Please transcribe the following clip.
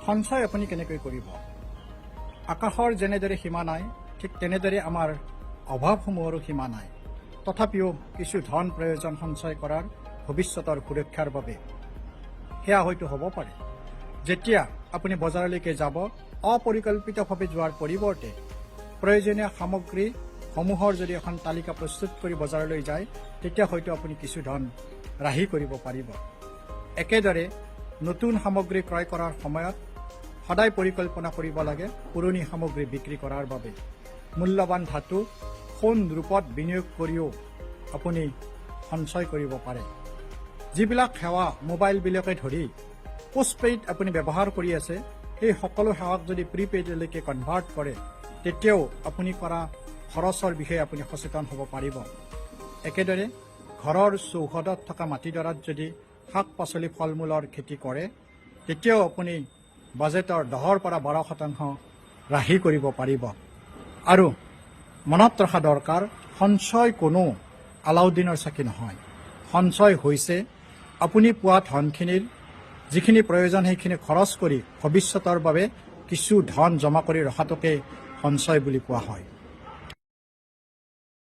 সঞ্চয় আপুনি কেনেকৈ কৰিব? আকাশৰ যেনেদৰে সীমা নাই, ঠিক তেনেদৰে আমাৰ অভাৱসমূহৰো সীমা নাই। তথাপিও কিছু ধন প্ৰয়োজন সঞ্চয় কৰাৰ ভৱিষ্যতৰ সুৰক্ষাৰ বাবে। সেয়া হয়তো হ'ব পাৰে যেতিয়া আপুনি বজাৰলৈকে যাব, অপৰিকল্পিতভাৱে যোৱাৰ পৰিৱৰ্তে প্ৰয়োজনীয় সামগ্ৰীসমূহৰ যদি এখন তালিকা প্ৰস্তুত কৰি বজাৰলৈ যায়, তেতিয়া হয়তো আপুনি কিছু ধন ৰাহি কৰিব পাৰিব। একেদৰে নতুন সামগ্ৰী ক্ৰয় কৰাৰ সময়ত সদায় পৰিকল্পনা কৰিব লাগে পুৰণি সামগ্ৰী বিক্ৰী কৰাৰ বাবে। মূল্যৱান ধাতু, সোণ, ৰূপত বিনিয়োগ কৰিও আপুনি সঞ্চয় কৰিব পাৰে। যিবিলাক সেৱা মোবাইল বিলকে ধৰি পোষ্টপেইড আপুনি ব্যৱহাৰ কৰি আছে, সেই সকলো সেৱাক যদি প্ৰিপেইডলৈকে কনভাৰ্ট কৰে, তেতিয়াও আপুনি কৰা খৰচৰ বিষয়ে আপুনি সচেতন হ'ব পাৰিব। একেদৰে ঘৰৰ চৌহদত থকা মাটিডৰাত যদি শাক পাচলি ফল মূলৰ খেতি কৰে, তেতিয়াও আপুনি বাজেটৰ 10 পৰা 12% ৰাহি কৰিব পাৰিব। আৰু মনত ৰখা দৰকাৰ, সঞ্চয় কোনো আলাউদ্দিনৰ চাকি নহয়। সঞ্চয় হৈছে আপুনি পোৱা ধনখিনিৰ যিখিনি প্ৰয়োজন সেইখিনি খৰচ কৰি ভৱিষ্যতৰ বাবে কিছু ধন জমা কৰি ৰখাটোকে সঞ্চয় বুলি কোৱা হয়।